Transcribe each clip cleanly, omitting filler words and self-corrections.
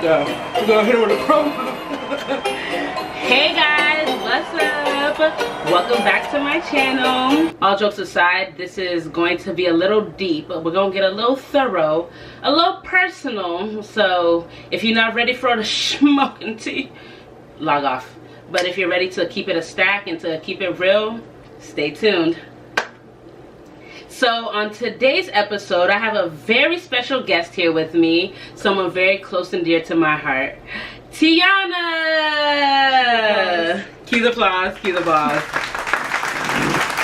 go. We're gonna hit her with a promo. Hey guys, what's up? Welcome back to my channel. All jokes aside, this is going to be a little deep, but we're gonna get a little thorough, a little personal. So if you're not ready for the smoking tea, log off. But if you're ready to keep it a stack and to keep it real, stay tuned. So on today's episode, I have a very special guest here with me, someone very close and dear to my heart, Tiana. Cue the applause, cue the applause.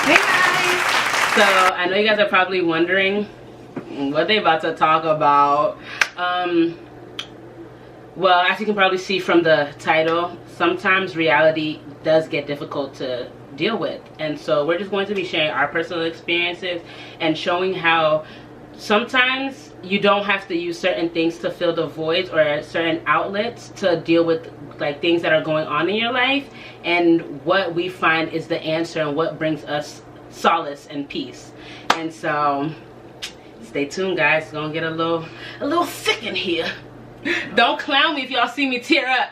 Hey guys. So I know you guys are probably wondering what they about to talk about. Well, as you can probably see from the title, sometimes reality does get difficult to deal with, and so we're just going to be sharing our personal experiences and showing how sometimes you don't have to use certain things to fill the voids or certain outlets to deal with like things that are going on in your life, and what we find is the answer and what brings us solace and peace. And so stay tuned guys, it's gonna get a little thick in here. Don't clown me if y'all see me tear up.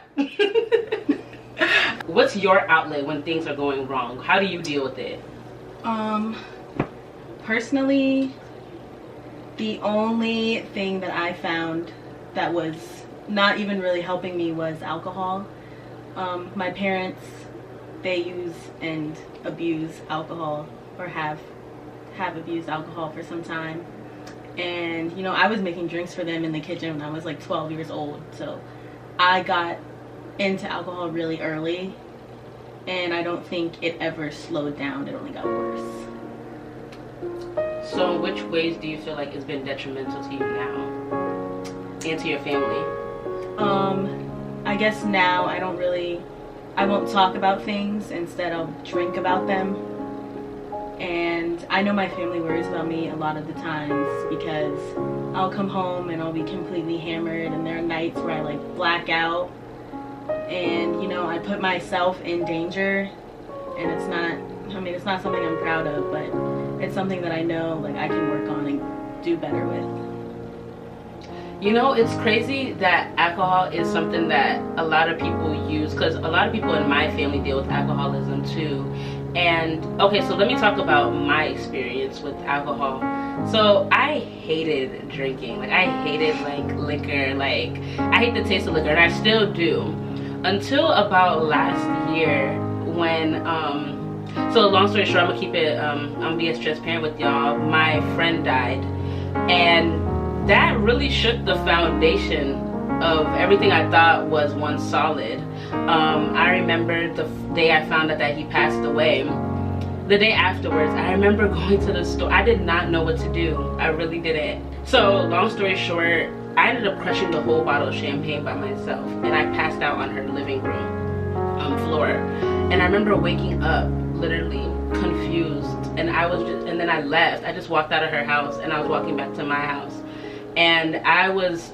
What's your outlet when things are going wrong? How do you deal with it? Personally, the only thing that I found that was not even really helping me was alcohol. My parents, they use and abuse alcohol, or have abused alcohol for some time. And you know, I was making drinks for them in the kitchen when I was like 12 years old. So I got into alcohol really early, and I don't think it ever slowed down. It only got worse. So in which ways do you feel like it's been detrimental to you now and to your family? I guess now I won't talk about things, instead I'll drink about them. And I know my family worries about me a lot of the times because I'll come home and I'll be completely hammered, and there are nights where I like black out, and you know, I put myself in danger, and it's not something I'm proud of, but it's something that I know like I can work on and do better with. You know, it's crazy that alcohol is something that a lot of people use, because a lot of people in my family deal with alcoholism too. And okay, so let me talk about my experience with alcohol. So I hated drinking. Like I hated like liquor. Like I hate the taste of liquor, and I still do. Until about last year when so long story short, I'm gonna keep it I'm gonna be as transparent with y'all. My friend died, and that really shook the foundation of everything I thought was one solid. I remember the day I found out that he passed away. The day afterwards, I remember going to the store. I did not know what to do. I really didn't. So long story short, I ended up crushing the whole bottle of champagne by myself, and I passed out on her living room floor. And I remember waking up literally confused, and and then I left. I just walked out of her house, and I was walking back to my house, and I was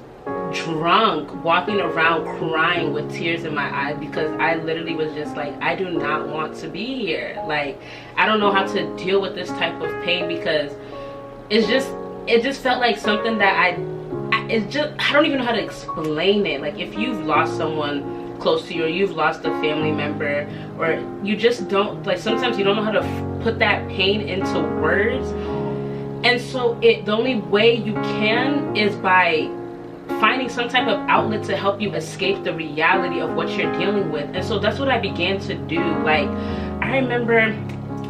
drunk, walking around crying with tears in my eyes, because I literally was just like, I do not want to be here. Like I don't know how to deal with this type of pain, because it just felt like something that I don't even know how to explain it. Like if you've lost someone close to you, or you've lost a family member, or you just don't, like sometimes you don't know how to put that pain into words. And so the only way you can is by finding some type of outlet to help you escape the reality of what you're dealing with. And so that's what I began to do. Like I remember,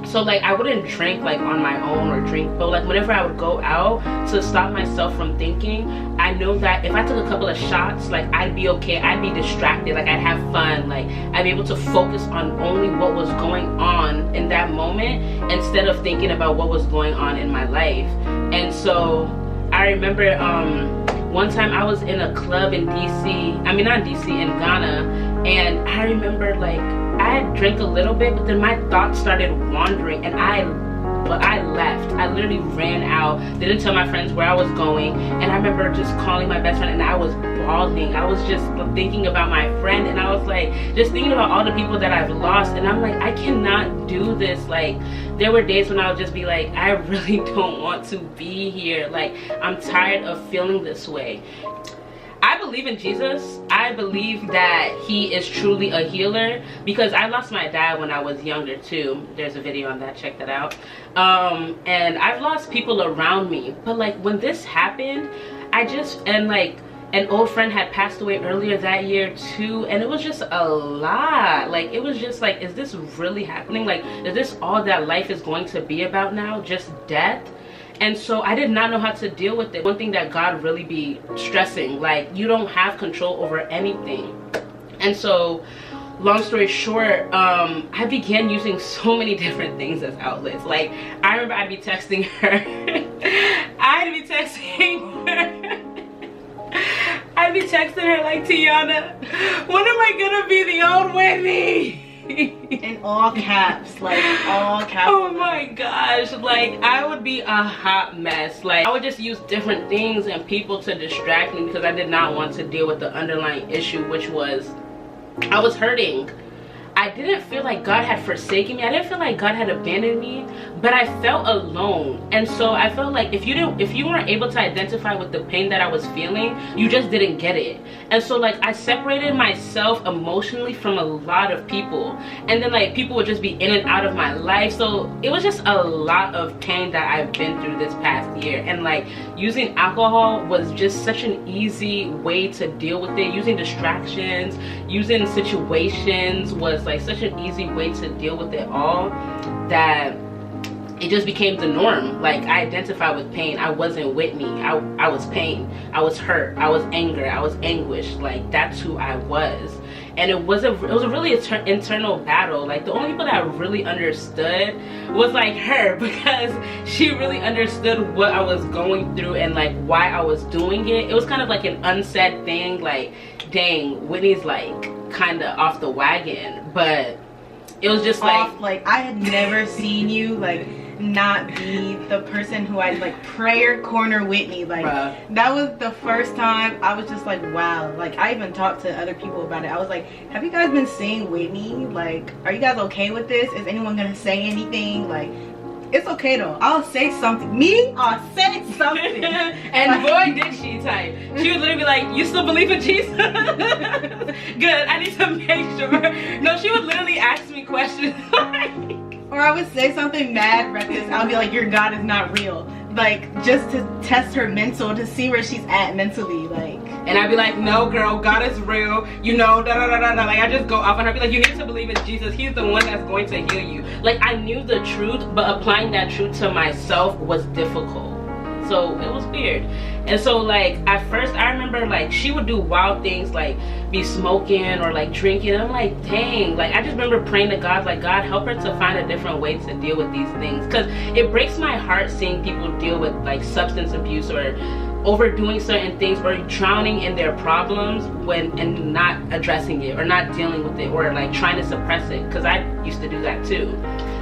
so like I wouldn't drink like on my own or drink, but like whenever I would go out to stop myself from thinking, I know that if I took a couple of shots, like I'd be okay, I'd be distracted, like I'd have fun, like I'd be able to focus on only what was going on in that moment instead of thinking about what was going on in my life. And so I remember one time I was in a club in DC, I mean not DC, in Ghana, and I remember like I drank a little bit, but then my thoughts started wandering, and I left. I literally ran out, didn't tell my friends where I was going, and I remember just calling my best friend, and I was bawling. I was just thinking about my friend, and I was like just thinking about all the people that I've lost, and I'm like, I cannot do this. Like there were days when I would just be like, I really don't want to be here. Like I'm tired of feeling this way. I believe in Jesus. I believe that he is truly a healer, because I lost my dad when I was younger too. There's a video on that, check that out. And I've lost people around me, but like when this happened, and like an old friend had passed away earlier that year too, and it was just a lot. Like it was just like, is this really happening? Like, is this all that life is going to be about now, just death? And so I did not know how to deal with it. One thing that God really be stressing, like, you don't have control over anything. And so long story short, I began using so many different things as outlets. Like, I remember I'd be texting her. I'd be texting her like, Tiana, when am I gonna be the old Whitney? In all caps, like all caps. Oh my gosh, like I would be a hot mess. Like I would just use different things and people to distract me, because I did not want to deal with the underlying issue, which was I was hurting. I didn't feel like God had forsaken me. I didn't feel like God had abandoned me, but I felt alone. And so I felt like if you weren't able to identify with the pain that I was feeling, you just didn't get it. And so like I separated myself emotionally from a lot of people, and then like people would just be in and out of my life. So it was just a lot of pain that I've been through this past year, and like using alcohol was just such an easy way to deal with it. Using distractions, using situations was like such an easy way to deal with it all, that it just became the norm. Like I identified with pain. I wasn't Whitney. I was pain. I was hurt. I was anger. I was anguish. Like that's who I was. And it was a really internal battle. Like the only people that really understood was like her, because she really understood what I was going through and like why I was doing it. It was kind of like an unsaid thing, like, dang, Whitney's like kind of off the wagon. But it was just like I had never seen you like not be the person who I'd like prayer corner Whitney. Like that was the first time I was just like, wow. Like I even talked to other people about it. I was like, have you guys been seeing Whitney? Like, are you guys okay with this? Is anyone gonna say anything? Like, it's okay though. I'll say something. Me? I'll say something. And boy did she type. She would literally be like, you still believe in Jesus? Good, I need to make sure. No, she would literally ask me questions. Or I would say something mad reckless. I'll be like, your God is not real. Like, just to test her mental, to see where she's at mentally. Like, and I'd be like, no girl, God is real, you know, da da da da da. Like I just go off on her. I'd be like, you need to believe in Jesus. He's the one that's going to heal you. Like I knew the truth, but applying that truth to myself was difficult. So it was weird. And so like at first I remember like she would do wild things, like be smoking or like drinking. I'm like, dang. Like I just remember praying to God, like, God, help her to find a different way to deal with these things, because it breaks my heart seeing people deal with like substance abuse or overdoing certain things or drowning in their problems and not addressing it or not dealing with it or like trying to suppress it, because I used to do that too.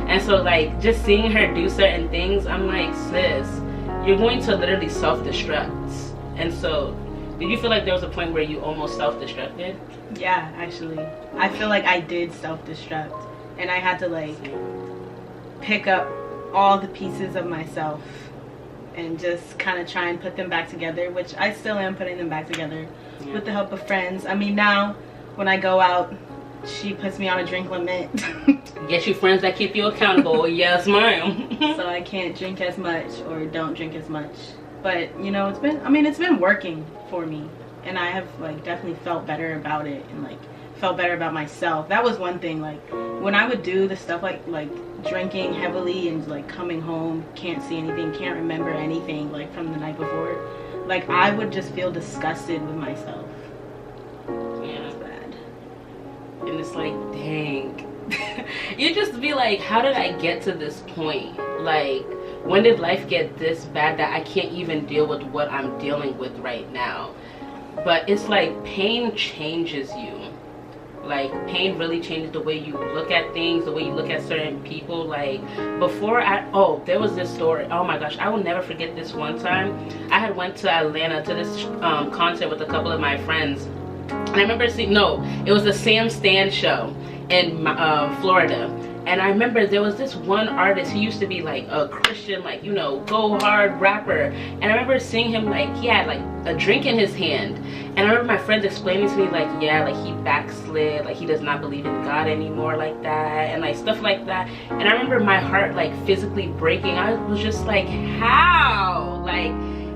And so like just seeing her do certain things, I'm like, sis, you're going to literally self-destruct. And so did you feel like there was a point where you almost self-destructed? Yeah, actually I feel like I did self-destruct, and I had to like pick up all the pieces of myself and just kind of try and put them back together, which I still am putting them back together with the help of friends. I mean, now when I go out, she puts me on a drink limit. Get you friends that keep you accountable. Yes, ma'am. So I can't drink as much or don't drink as much. But you know, it's been working for me, and I have like definitely felt better about it, and like felt better about myself. That was one thing. Like when I would do the stuff like drinking heavily and like coming home, can't see anything, can't remember anything like from the night before, like I would just feel disgusted with myself. Yeah, it's bad. And it's like, dang. You just be like, how did I get to this point? Like, when did life get this bad that I can't even deal with what I'm dealing with right now? But it's like pain changes you. Like pain really changes the way you look at things, the way you look at certain people. Like before there was this story, oh my gosh, I will never forget this one time. I had went to Atlanta to this concert with a couple of my friends, and I remember seeing, it was the Sam Stan show in Florida, And I remember there was this one artist, he used to be like a Christian, like, you know, go hard rapper. And I remember seeing him, like, he had like a drink in his hand. And I remember my friends explaining to me, like, yeah, like he backslid, like he does not believe in God anymore, like that, and like stuff like that. And I remember my heart like physically breaking. I was just like, how? Like,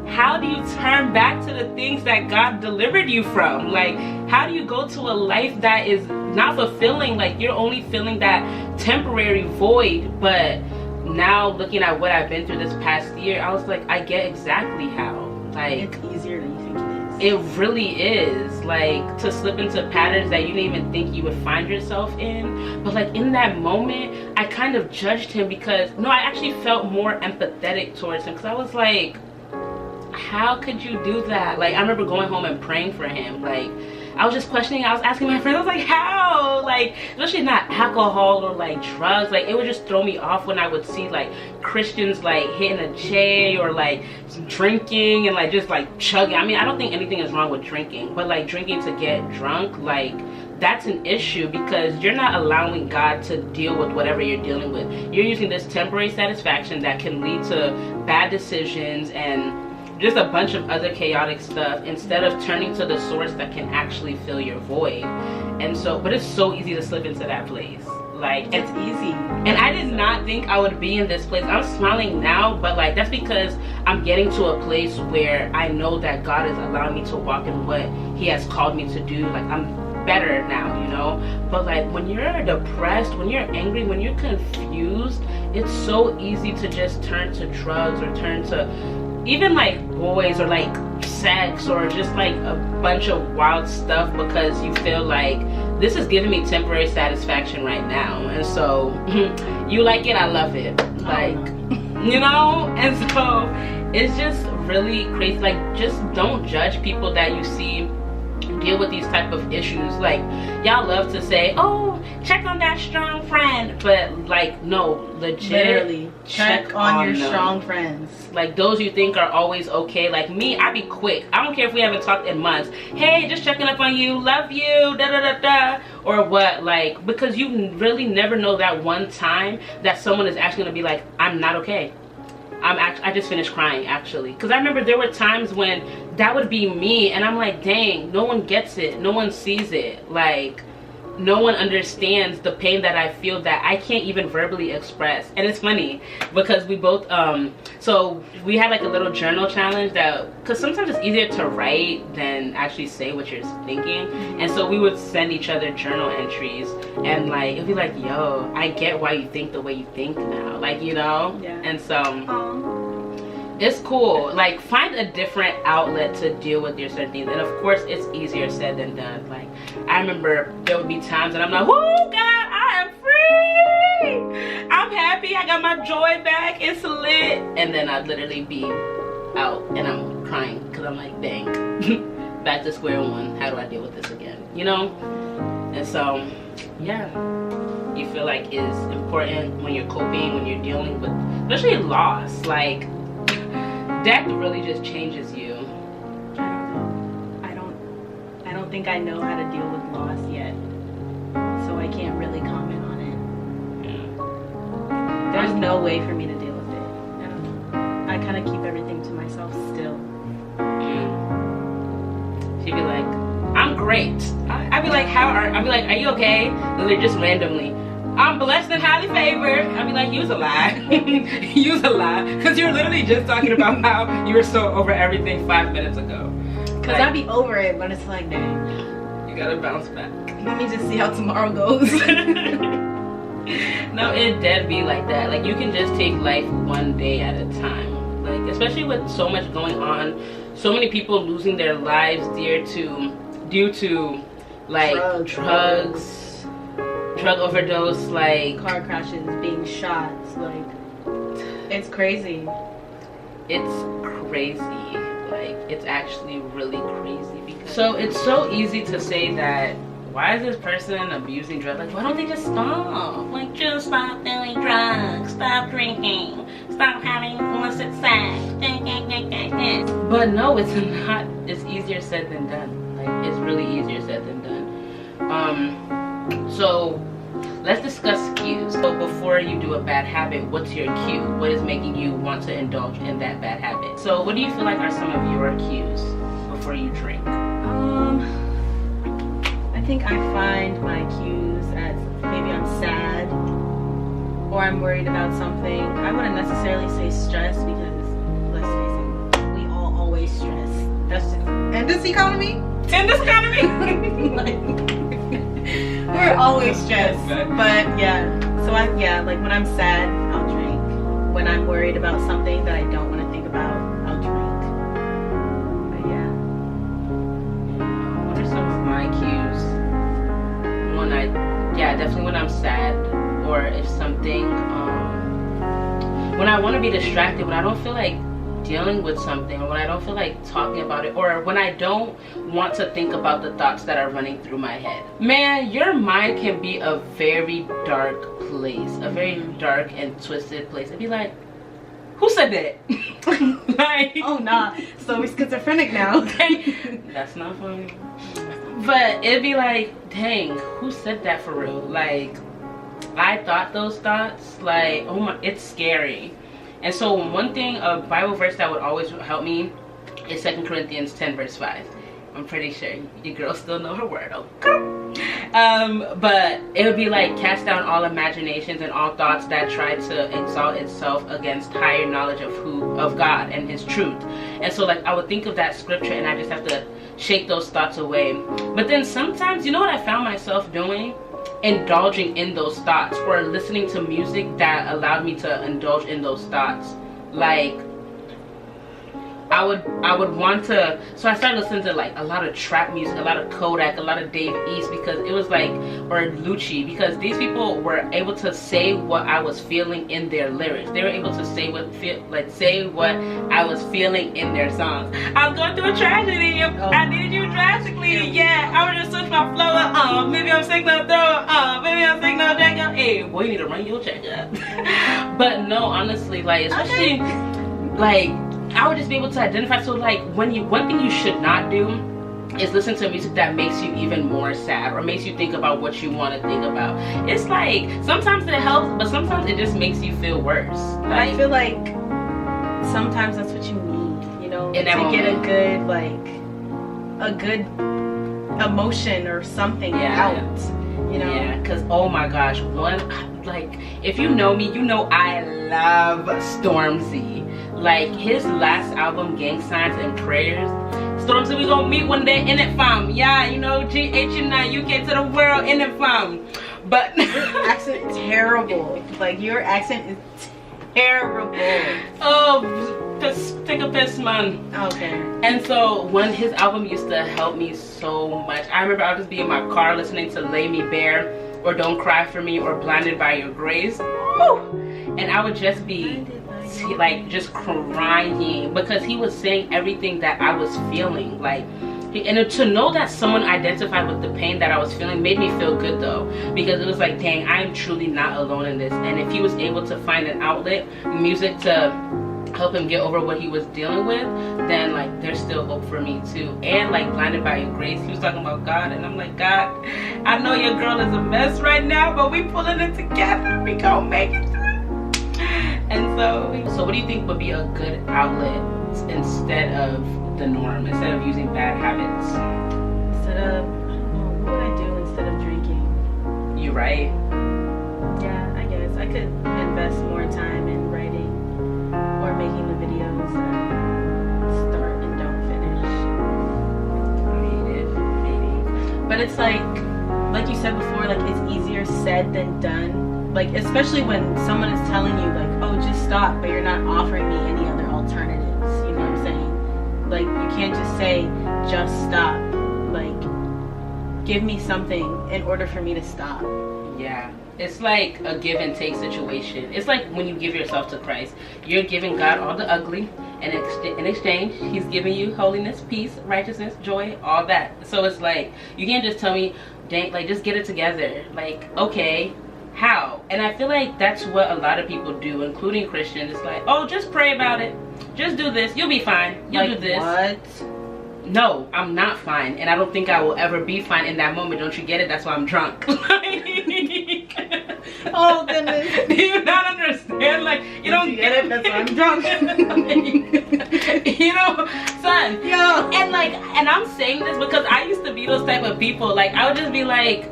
how do you turn back to the things that God delivered you from? Like, how do you go to a life that is not fulfilling? Like, you're only feeling that temporary void. But now looking at what I've been through this past year, I was like, I get exactly how. Like, it's easier than you think it is. It really is. Like, to slip into patterns that you didn't even think you would find yourself in. But like in that moment, I kind of judged him because, no, I actually felt more empathetic towards him, because I was like, how could you do that? Like, I remember going home and praying for him. Like, I was just questioning. I was asking my friends, I was like, how? Like, especially not alcohol or like drugs. Like, it would just throw me off when I would see like Christians like hitting a J or like drinking and like just like chugging. I mean, I don't think anything is wrong with drinking, but like drinking to get drunk, like that's an issue, because you're not allowing God to deal with whatever you're dealing with. You're using this temporary satisfaction that can lead to bad decisions and just a bunch of other chaotic stuff, instead of turning to the source that can actually fill your void. And so, but it's so easy to slip into that place. Like, it's easy. And I did not think I would be in this place. I'm smiling now, but like that's because I'm getting to a place where I know that God is allowing me to walk in what he has called me to do. Like, I'm better now, you know. But like when you're depressed, when you're angry, when you're confused, it's so easy to just turn to drugs or turn to even like boys or like sex or just like a bunch of wild stuff, because you feel like this is giving me temporary satisfaction right now, and so you like it, I love it, like, you know. And so it's just really crazy. Like, just don't judge people that you see deal with these type of issues. Like, y'all love to say, oh, check on that strong friend, but like, no, legit, literally check on your strong friends. Like, those you think are always okay. Like me, I be quick. I don't care if we haven't talked in months. Hey, just checking up on you, love you, da da da da, or what. Like, because you really never know that one time that someone is actually gonna be like, I'm not okay. I just finished crying, actually, because I remember there were times when that would be me, and I'm like, dang, no one gets it, no one sees it, like no one understands the pain that I feel that I can't even verbally express. And it's funny because we both so we had like a little journal challenge, that because sometimes it's easier to write than actually say what you're thinking, and so we would send each other journal entries, and like it'd be like, yo, I get why you think the way you think now, like, you know. Yeah. And so it's cool. Like, find a different outlet to deal with your certain things. And of course, it's easier said than done. Like, I remember there would be times that I'm like, oh God, I am free. I'm happy. I got my joy back. It's lit. And then I'd literally be out and I'm crying because I'm like, dang, back to square one. How do I deal with this again? You know? And so, yeah. You feel like it's important when you're coping, when you're dealing with, especially loss. Like, death really just changes you. I don't think I know how to deal with loss yet, so I can't really comment on it. Yeah. There's no way for me to deal with it. I don't know. I kind of keep everything to myself still. She'd be like, I'm great. I'd be like, I'd be like, are you okay? Literally just randomly, I'm blessed and highly favored. I'd be like, use a lie. Use a lie. Because you're literally just talking about how you were so over everything 5 minutes ago. Because like, I'd be over it, but it's like, dang. You gotta bounce back. Let me just see how tomorrow goes. No, it dead be like that. Like, you can just take life one day at a time. Like, especially with so much going on. So many people losing their lives due to like drugs, drug overdose, like car crashes, being shot, like it's crazy. It's crazy. Like, it's actually really crazy. Because so it's so easy to say that, why is this person abusing drugs? Like, why don't they just stop? Like, just stop doing drugs, stop drinking, stop having illicit sex. But no, it's not. It's easier said than done. Like, it's really easier said than done. So let's discuss cues. So before you do a bad habit, what's your cue? What is making you want to indulge in that bad habit? So what do you feel like are some of your cues before you drink? I think I find my cues as maybe I'm sad or I'm worried about something. I wouldn't necessarily say stress because, let's face it, we all always stress. That's just in this economy. In this economy, we're always stressed. But yeah, so like when I'm sad, I'll drink. When I'm worried about something that I don't want to think about, I'll drink. But yeah. What are some of my cues? Definitely when I'm sad, or if something, when I want to be distracted, when I don't feel like dealing with something, or when I don't feel like talking about it, or when I don't want to think about the thoughts that are running through my head. Man, your mind can be a very dark place, a very dark and twisted place. It'd be like, who said that? Like, oh nah, so we're schizophrenic now. That's not funny. But it'd be like, dang, who said that for real? Like, I thought those thoughts, like, oh my, it's scary. And so one thing, a Bible verse that would always help me is 2 Corinthians 10 verse 5. I'm pretty sure your girls still know her word, okay? But it would be like, cast down all imaginations and all thoughts that try to exalt itself against higher knowledge of God and his truth. And so like I would think of that scripture and I just have to shake those thoughts away. But then sometimes, you know what I found myself doing? Indulging in those thoughts, or listening to music that allowed me to indulge in those thoughts. Like I would want to, so I started listening to like a lot of trap music, a lot of Kodak, a lot of Dave East, because it was like, or Lucci, because these people were able to say what I was feeling in their lyrics. They were able to say what I was feeling in their songs. I was going through a tragedy. I needed you drastically. Yeah, I would just switch my flow. Maybe I'm sick no throw. Maybe I'm sick no check up. Hey, boy, you need to run your checkup. But no, honestly, like especially like. I would just be able to identify. So like one thing you should not do is listen to music that makes you even more sad or makes you think about what you want to think about. It's like sometimes it helps, but sometimes it just makes you feel worse. Like, I feel like sometimes that's what you need, you know, to get a good emotion or something out, you know. Yeah, because oh my gosh, like if you know me, you know I love Stormzy. Like his last album, Gang Signs and Prayers. Stormzy, we gonna meet one day in it, fam. Yeah, you know, GH9, UK to the world in it, fam. But your accent is terrible. Like your accent is terrible. Oh, take a piss, man. Okay. And so when his album used to help me so much. I remember I would just be in my car listening to Lay Me Bare or Don't Cry For Me or Blinded By Your Grace. Woo! And I would just be like just crying because he was saying everything that I was feeling. Like, and to know that someone identified with the pain that I was feeling made me feel good though, because it was like, dang, I am truly not alone in this. And if he was able to find an outlet, music, to help him get over what he was dealing with, then like there's still hope for me too. And like Blinded By Your Grace, he was talking about God, and I'm like, God, I know your girl is a mess right now, but we pulling it together, we gonna make it through. And so what do you think would be a good outlet instead of the norm, instead of using bad habits? What would I do instead of drinking? You write? Yeah, I guess I could invest more time in writing or making the videos that I start and don't finish. Creative, maybe. But it's like you said before, like it's easier said than done. Like especially when someone is telling you like, oh, just stop, but you're not offering me any other alternatives. You know what I'm saying? Like you can't just say just stop. Like give me something in order for me to stop. Yeah. It's like a give and take situation. It's like when you give yourself to Christ, you're giving God all the ugly, and in exchange he's giving you holiness, peace, righteousness, joy, all that. So it's like you can't just tell me, dang, like just get it together. Like, okay, how? And I feel like that's what a lot of people do, including Christians. It's like, oh, just pray about it, just do this, you'll be fine, you'll do this. What? no, I'm not fine, and I don't think I will ever be fine in that moment. Don't you get it? That's why I'm drunk. Oh goodness. Do you not understand? Like, you don't get it? That's why I'm drunk. You know, son. Yo. And I'm saying this because I used to be those type of people. Like, I would just be like,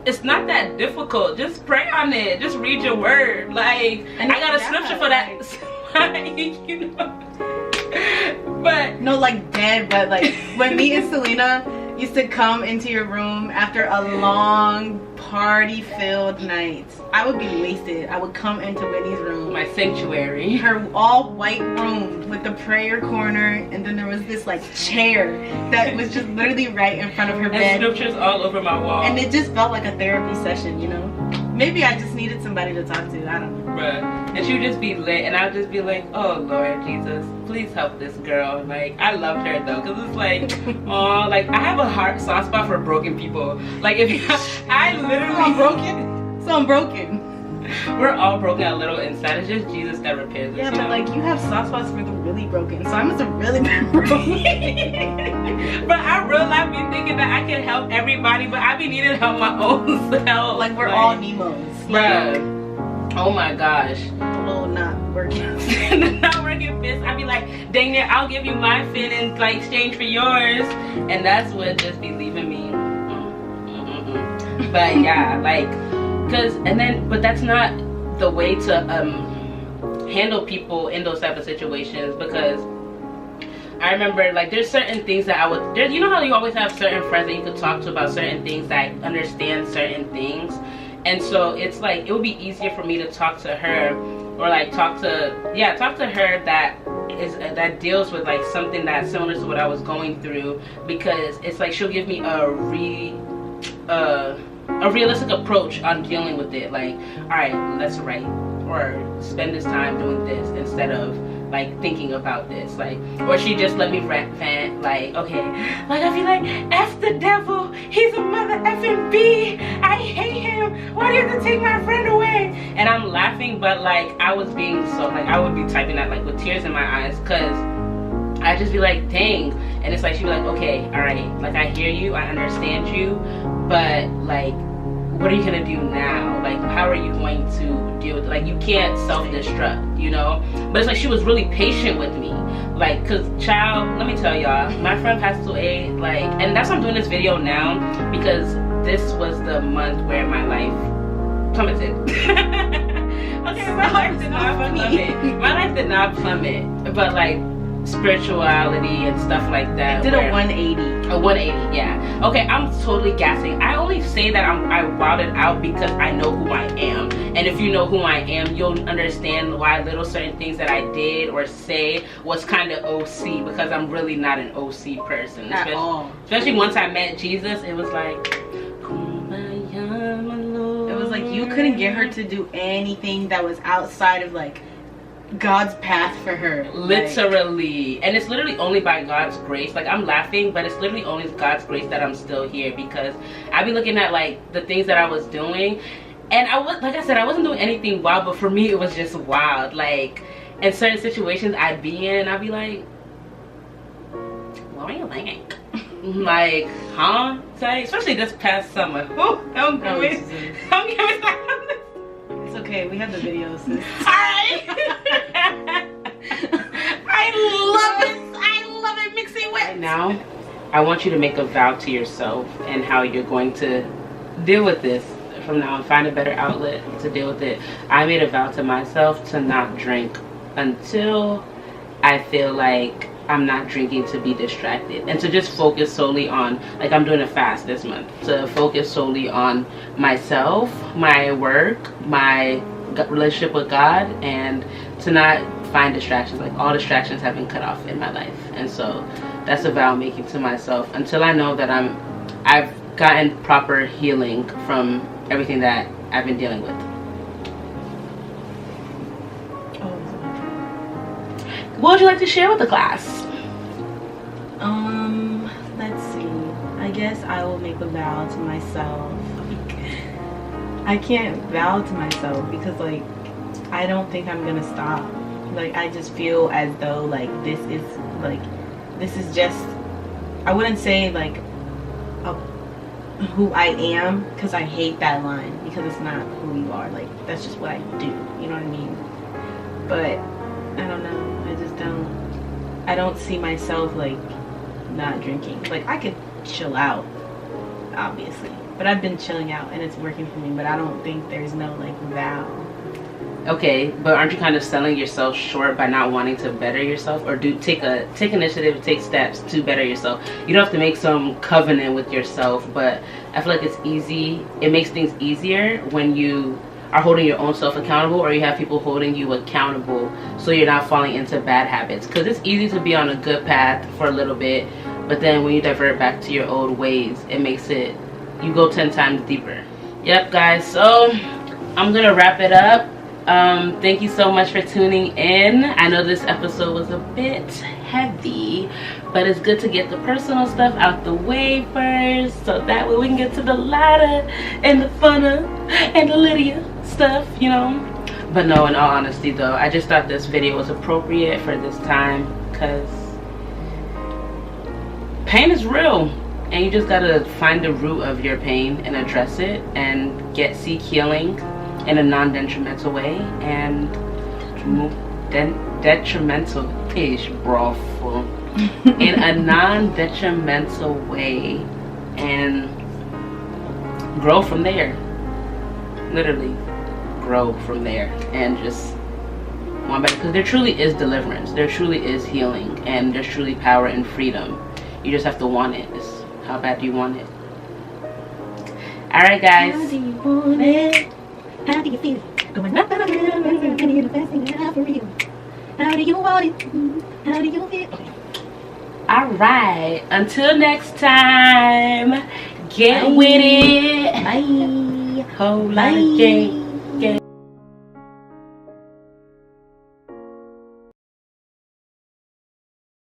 it's not that difficult. Just pray on it. Just read your word. Like, and I got a scripture for that. You know. But no, like dead. But like when me and Selena used to come into your room after a long party-filled night, I would be wasted. I would come into Whitney's room, my sanctuary, her all white room with the prayer corner, and then there was this like chair that was just literally right in front of her bed. And scriptures all over my wall. And it just felt like a therapy session, you know? Maybe I just needed somebody to talk to. I don't know. Bruh. And she would just be lit, and I would just be like, oh Lord Jesus, please help this girl. Like, I loved her though, because it's like, oh, like I have a soft spot for broken people. Like, if you, I literally broken. So I'm broken. We're all broken a little inside. It's just Jesus that repairs us. Yeah, but like you have soft spots for the really broken, so I must have really been broken. But I realize me thinking that I can help everybody, but I be needing help my own self. Like we're all Nemos. Bruh. Oh my gosh. A little not working. Not working fist. I'd be like, dang it, I'll give you my fin in like exchange for yours. And that's what just be leaving me. But yeah, like, but that's not the way to handle people in those type of situations, because I remember, like, there's certain things that you know how you always have certain friends that you could talk to about certain things that understand certain things. And so it's like, it would be easier for me to talk to her, or like talk to her that deals with like something that's similar to what I was going through, because it's like she'll give me a realistic approach on dealing with it. Like, all right, let's write or spend this time doing this instead of like thinking about this. Like, or she just let me vent, like, okay, like I'd be like, F the devil, he's a mother effing B, I hate him, why do you have to take my friend away? And I'm laughing, but like I was being so, like, I would be typing that like with tears in my eyes, because I just be like, dang. And it's like, she'd be like, okay, all right, like I hear you, I understand you, but like, what are you gonna do now? Like, how are you going to deal with it? Like, you can't self-destruct, you know? But it's like, she was really patient with me. Like, cause child, let me tell y'all, my friend passed away, like, and that's why I'm doing this video now, because this was the month where my life plummeted. Okay, my life did not plummet. My life did not plummet, but like, spirituality and stuff like that. It did a 180. A 180, yeah. Okay, I'm totally gassing. I only say that I wilded out because I know who I am. And if you know who I am, you'll understand why little certain things that I did or say was kind of OC, because I'm really not an OC person. At all. Especially once I met Jesus, it was like, Kumbaya, my Lord. It was like you couldn't get her to do anything that was outside of like God's path for her. Literally. Like, and it's literally only by God's grace. Like, I'm laughing, but it's literally only God's grace that I'm still here, because I be looking at like the things that I was doing, and like I said, I wasn't doing anything wild, but for me it was just wild. Like, in certain situations I'd be in, I'd be like, what do you think? Like, huh? Like, especially this past summer. Oh, don't give me that. It's okay, we have the videos. I love it mixing with. Right now, I want you to make a vow to yourself and how you're going to deal with this from now on. Find a better outlet to deal with it. I made a vow to myself to not drink until I feel like I'm not drinking to be distracted, and to just focus solely on, like, I'm doing a fast this month, to focus solely on myself, my work, my relationship with God, and to not find distractions. Like, all distractions have been cut off in my life. And so that's a vow I'm making to myself until I know that I've gotten proper healing from everything that I've been dealing with. What would you like to share with the class? Let's see. I guess I will make a vow to myself. I can't vow to myself because, like, I don't think I'm gonna stop. Like, I just feel as though, like, this is just I wouldn't say like who I am, because I hate that line, because it's not who you are. Like, that's just what I do, you know what I mean? But I don't know, I don't see myself like not drinking. Like, I could chill out, obviously, but I've been chilling out and it's working for me, but I don't think there's no like vow. Okay, but aren't you kind of selling yourself short by not wanting to better yourself, or take initiative, take steps to better yourself? You don't have to make some covenant with yourself, but I feel like it's easy. It makes things easier when you are holding your own self accountable, or you have people holding you accountable, so you're not falling into bad habits. Because it's easy to be on a good path for a little bit, but then when you divert back to your old ways, it makes it, you go 10 times deeper. Yep, guys, so I'm gonna wrap it up. Thank you so much for tuning in. I know this episode was a bit heavy, but it's good to get the personal stuff out the way first, so that way we can get to the lighter and the funner and the Lydia stuff, you know. But no, in all honesty though, I just thought this video was appropriate for this time, because pain is real, and you just gotta find the root of your pain and address it and seek healing in a non-detrimental way, and detrimental ish, brothel, in a non-detrimental way, and grow from there. Literally grow from there, and just one better, because there truly is deliverance, there truly is healing, and there's truly power and freedom. You just have to want it. It's how bad do you want it? Alright, guys. How do you want it? How do you feel it? Going up and up and up and you're the best thing ever for real. How do you want it? How do you feel? Okay. Alright, until next time, get with it. Bye. Whole lot of game.